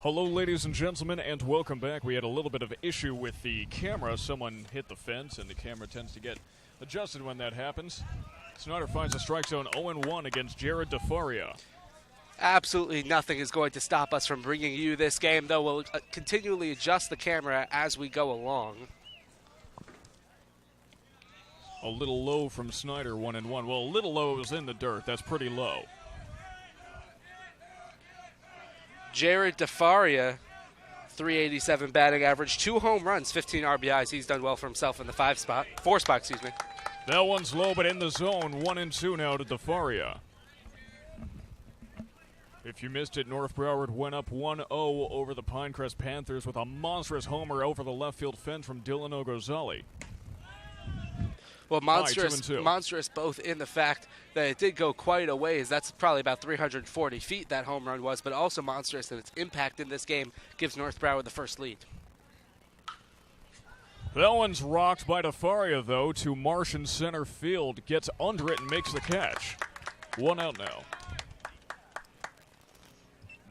Hello, ladies and gentlemen, and welcome back. We had a little bit of issue with the camera. Someone hit the fence, and the camera tends to get adjusted when that happens. Snyder finds a strike zone 0-1 against Jared DeFaria. Absolutely nothing is going to stop us from bringing you this game, though we'll continually adjust the camera as we go along. A little low from Snyder, 1-1. Well, a little low was in the dirt. That's pretty low. Jared DeFaria, 387 batting average, 2 home runs, 15 RBIs. He's done well for himself in the 4 spot, excuse me. That one's low, but in the zone. 1-2 now to DeFaria. If you missed it, North Broward went up 1-0 over the Pinecrest Panthers with a monstrous homer over the left field fence from Dylan Ogozali. Well, monstrous both in the fact that it did go quite a ways. That's probably about 340 feet that home run was, but also monstrous that its impact in this game gives North Broward the first lead. That one's rocked by DeFaria, though, to Marsh in center field. Gets under it and makes the catch. 1 out now.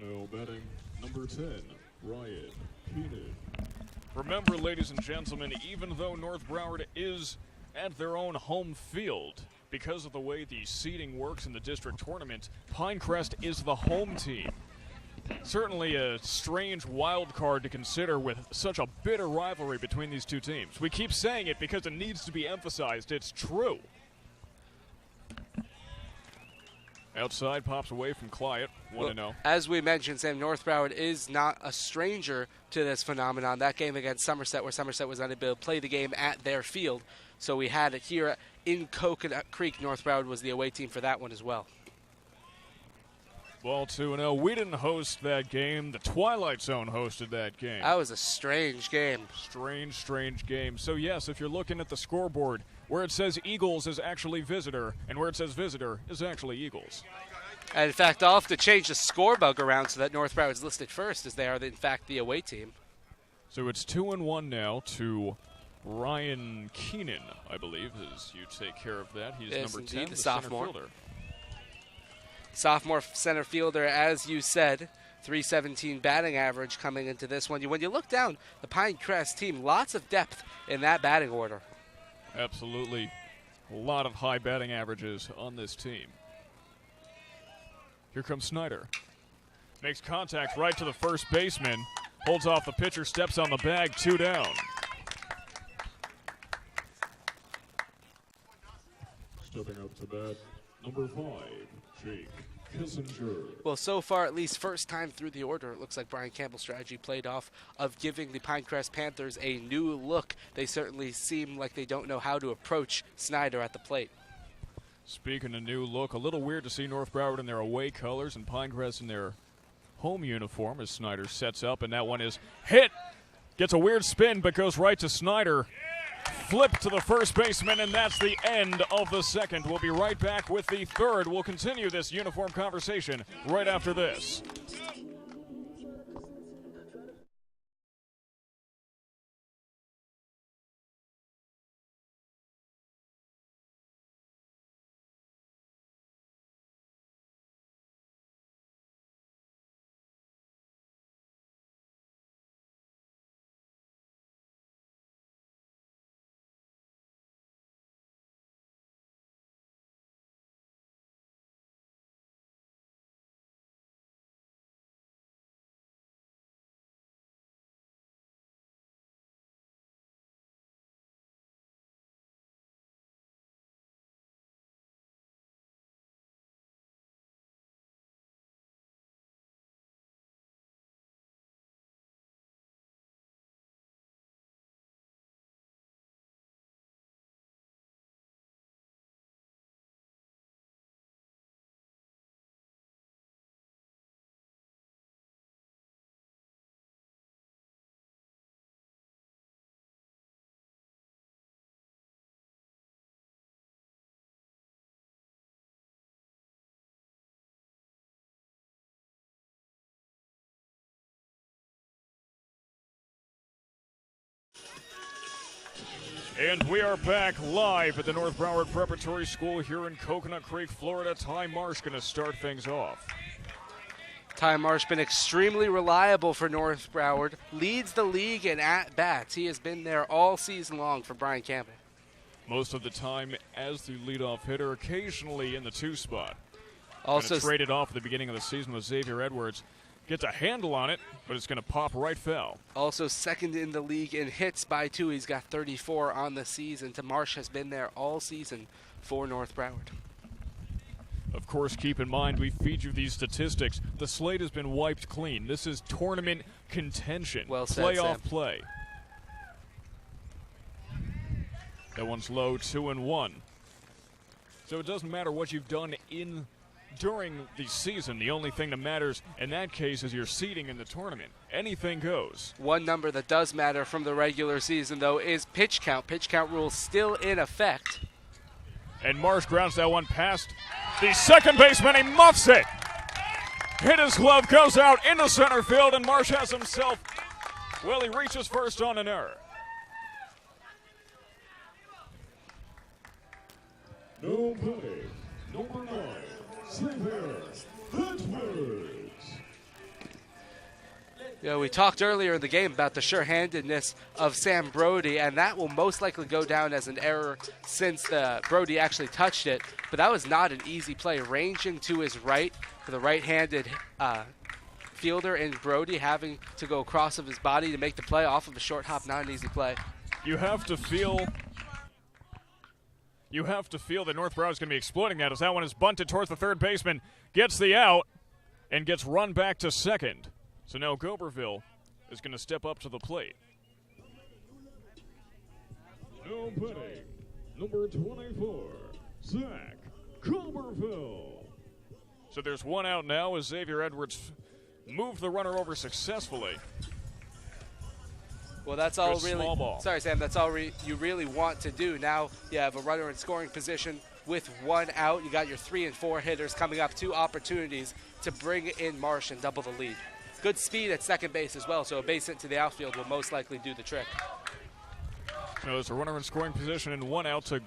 Now batting number 10, Ryan Keenan. Remember, ladies and gentlemen, even though North Broward is at their own home field, because of the way the seeding works in the district tournament, Pinecrest is the home team. Certainly a strange wild card to consider with such a bitter rivalry between these two teams. We keep saying it because it needs to be emphasized. It's true. Outside, pops away from Clyott, 1-0. As we mentioned, Sam, North Broward is not a stranger to this phenomenon. That game against Somerset, where Somerset was unable to play the game at their field. So we had it here in Coconut Creek. North Broward was the away team for that one as well. Ball 2-0. We didn't host that game. The Twilight Zone hosted that game. That was a strange game. Strange game. So, yes, if you're looking at the scoreboard, where it says Eagles is actually visitor, and where it says visitor is actually Eagles. And in fact, I'll have to change the score bug around so that North Broward is listed first, as they are, in fact, the away team. So it's 2-1 now to Ryan Keenan, I believe, as you take care of that. He's yes, number indeed, 10, the sophomore. Center fielder. Sophomore center fielder, as you said, 317 batting average coming into this one. When you look down, the Pinecrest team, lots of depth in that batting order. Absolutely. A lot of high batting averages on this team. Here comes Snyder. Makes contact right to the first baseman. Holds off the pitcher, steps on the bag, 2 down. Stepping up to bat, number 5, Jake Kissinger. Well, so far, at least first time through the order, it looks like Brian Campbell's strategy played off of giving the Pinecrest Panthers a new look. They certainly seem like they don't know how to approach Snyder at the plate. Speaking of new look, a little weird to see North Broward in their away colors and Pinecrest in their home uniform as Snyder sets up, and that one is hit. Gets a weird spin, but goes right to Snyder. Flip to the first baseman, and that's the end of the second. We'll be right back with the third. We'll continue this uniform conversation right after this. And we are back live at the North Broward Preparatory School here in Coconut Creek, Florida. Ty Marsh going to start things off. Ty Marsh been extremely reliable for North Broward. Leads the league in at-bats. He has been there all season long for Brian Campbell. Most of the time as the leadoff hitter, occasionally in the 2 spot. Also traded off at the beginning of the season with Xavier Edwards. Gets a handle on it, but it's going to pop right foul. Also second in the league in hits by 2. He's got 34 on the season. Marsh has been there all season for North Broward. Of course, keep in mind, we feed you these statistics. The slate has been wiped clean. This is tournament contention. Well said, Playoff Sam. play. That one's low, 2-1. So it doesn't matter what you've done during the season. The only thing that matters in that case is your seeding in the tournament. Anything goes. One number that does matter from the regular season, though, is pitch count. Pitch count rule still in effect. And Marsh grounds that one past the second baseman. He muffs it. Hit his glove, goes out into center field, and Marsh has himself, well, he reaches first on an error. Nobody. Number 9, Xavier Edwards. Yeah, we talked earlier in the game about the sure-handedness of Sam Brody, and that will most likely go down as an error since Brody actually touched it. But that was not an easy play. Ranging to his right for the right-handed fielder, and Brody having to go across of his body to make the play off of a short hop. Not an easy play. You have to feel that North Broward is going to be exploiting that, as that one is bunted towards the third baseman, gets the out, and gets run back to second. So now Goberville is going to step up to the plate. Now batting, number 24, Zach Goberville. So there's one out now as Xavier Edwards moved the runner over successfully. Well, that's all Good really. small ball. Sorry, Sam. That's all you really want to do. Now you have a runner in scoring position with one out. You got your 3 and 4 hitters coming up. 2 opportunities to bring in Marsh and double the lead. Good speed at second base as well, so a base hit to the outfield will most likely do the trick. So there's a runner in scoring position and one out to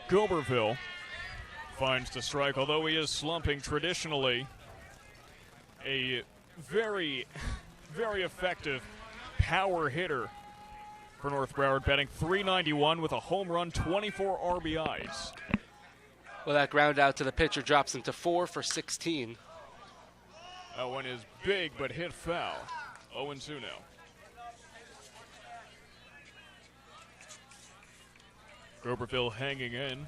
Goberville. Finds the strike, although he is slumping. Traditionally a very, very effective power hitter for North Broward, batting .391 with a home run, 24 RBIs. Well, that ground out to the pitcher drops him to 4 for 16. That one is big, but hit foul. 0-2 now. Goberville hanging in.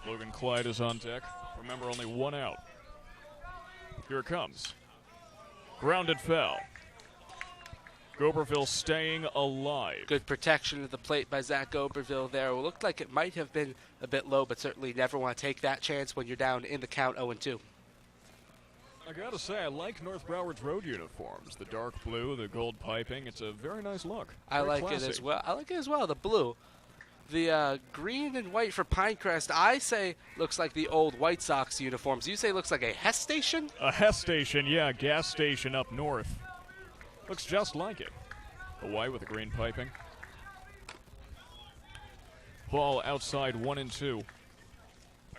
Logan Clyde is on deck. Remember, only one out. Here it comes. Grounded foul. Goberville staying alive. Good protection of the plate by Zach Goberville there. It looked like it might have been a bit low, but certainly never want to take that chance when you're down in the count 0-2. I gotta say, I like North Broward's road uniforms. The dark blue, the gold piping. It's a very nice look. I Very like classy. it as well. I like it as well, the blue. The green and white for Pinecrest, I say looks like the old White Sox uniforms. You say looks like a Hess station? A Hess station, yeah, gas station up north. Looks just like it. The white with the green piping. Ball outside 1-2.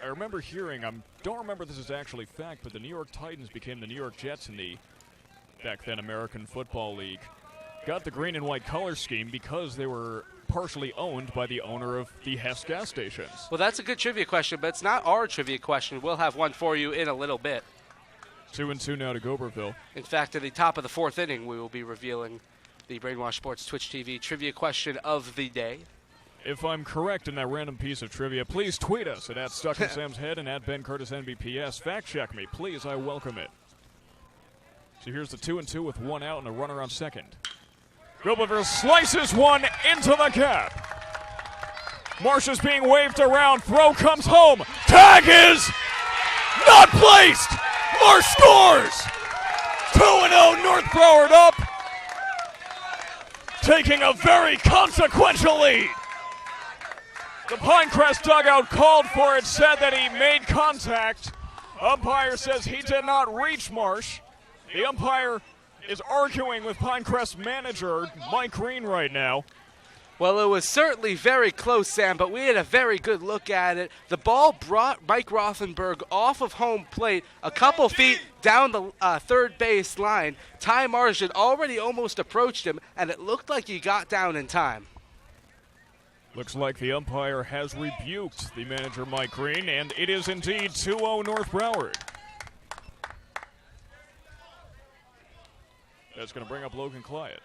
I remember hearing, I don't remember if this is actually fact, but the New York Titans became the New York Jets in the back then American Football League. Got the green and white color scheme because they were partially owned by the owner of the Hess gas stations. Well, that's a good trivia question, but it's not our trivia question. We'll have one for you in a little bit. 2-2 now to Goberville. In fact, at the top of the 4th inning, we will be revealing the Brainwash Sports Twitch TV trivia question of the day. If I'm correct in that random piece of trivia, please tweet us at Stuck in Sam's Head and at Ben Curtis NBPS. Fact check me, please. I welcome it. So here's the 2-2 with one out and a runner on second. Goberville slices one into the gap. Marsh is being waved around. Throw comes home. Tag is not placed. Marsh scores. 2-0 North Broward up. Taking a very consequential lead. The Pinecrest dugout called for it, said that he made contact. Umpire says he did not reach Marsh. The umpire is arguing with Pinecrest manager Mike Green right now. Well, it was certainly very close, Sam, but we had a very good look at it. The ball brought Mike Rothenberg off of home plate a couple feet down the third base line. Ty Marsh had already almost approached him, and it looked like he got down in time. Looks like the umpire has rebuked the manager, Mike Green, and it is indeed 2-0 North Broward. That's going to bring up Logan Clyott.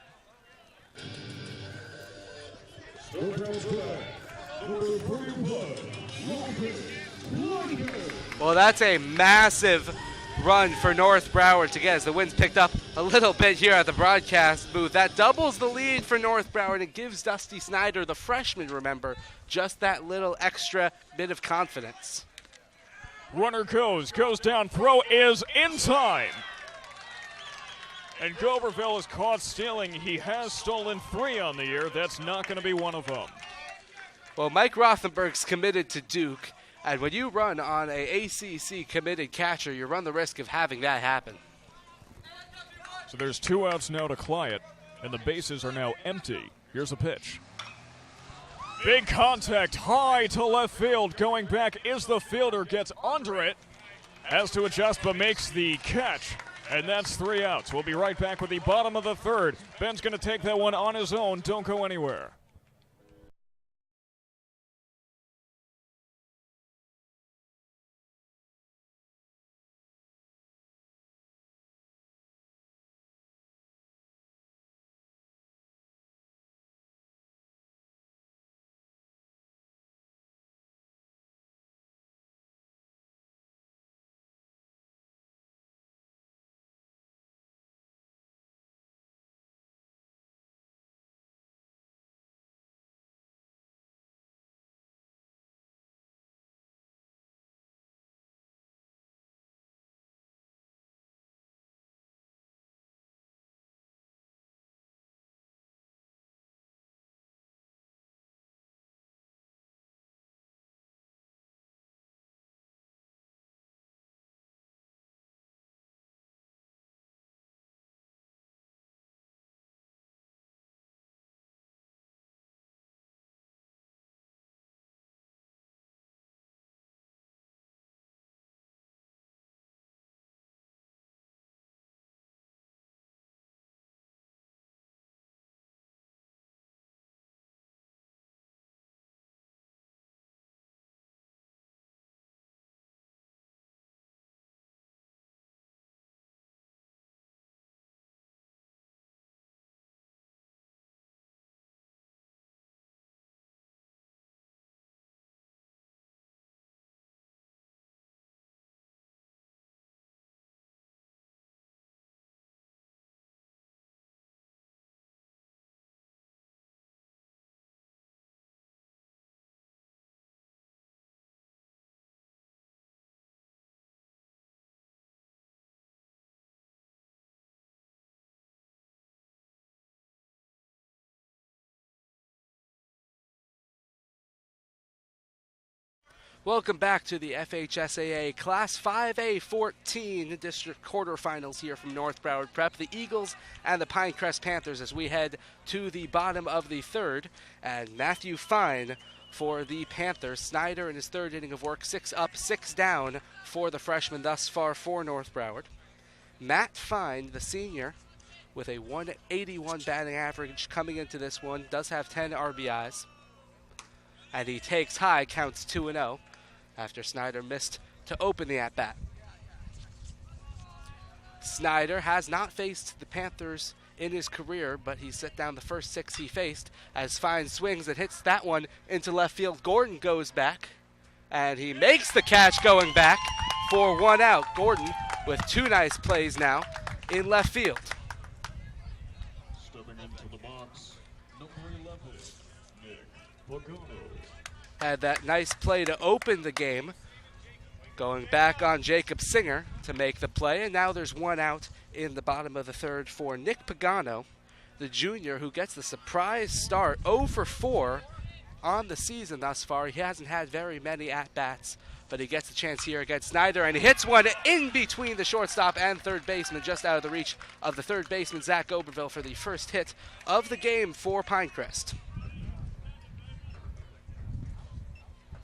Well, that's a massive run for North Broward to get as the wind's picked up a little bit here at the broadcast booth. That doubles the lead for North Broward and gives Dusty Snyder, the freshman, remember, just that little extra bit of confidence. Runner goes down, throw is in time. And Goberville is caught stealing. He has stolen 3 on the year. That's not going to be one of them. Well, Mike Rothenberg's committed to Duke, and when you run on a ACC committed catcher, you run the risk of having that happen. So there's 2 outs now to Clyott, and the bases are now empty. Here's a pitch. Big contact, high to left field. Going back is the fielder, gets under it. Has to adjust, but makes the catch. And that's 3 outs. We'll be right back with the bottom of the third. Ben's going to take that one on his own. Don't go anywhere. Welcome back to the FHSAA Class 5A 14 district quarterfinals here from North Broward Prep. The Eagles and the Pinecrest Panthers as we head to the bottom of the third. And Matthew Fine for the Panthers. Snyder in his third inning of work, 6 up, 6 down for the freshman thus far for North Broward. Matt Fine, the senior, with a 181 batting average coming into this one, does have 10 RBIs. And he takes high, counts 2-0. After Snyder missed to open the at-bat. Snyder has not faced the Panthers in his career, but he set down the first 6 he faced as Fine swings and hits that one into left field. Gordon goes back, and he makes the catch going back for 1 out. Gordon with 2 nice plays now in left field. Stepping into the box, number 11, Nick Pagano. Had that nice play to open the game, going back on Jacob Singer to make the play, and now there's 1 out in the bottom of the third for Nick Pagano, the junior who gets the surprise start, 0 for 4 on the season thus far. He hasn't had very many at-bats, but he gets a chance here against Snyder, and he hits one in between the shortstop and third baseman, just out of the reach of the third baseman, Zach Oberville, for the first hit of the game for Pinecrest.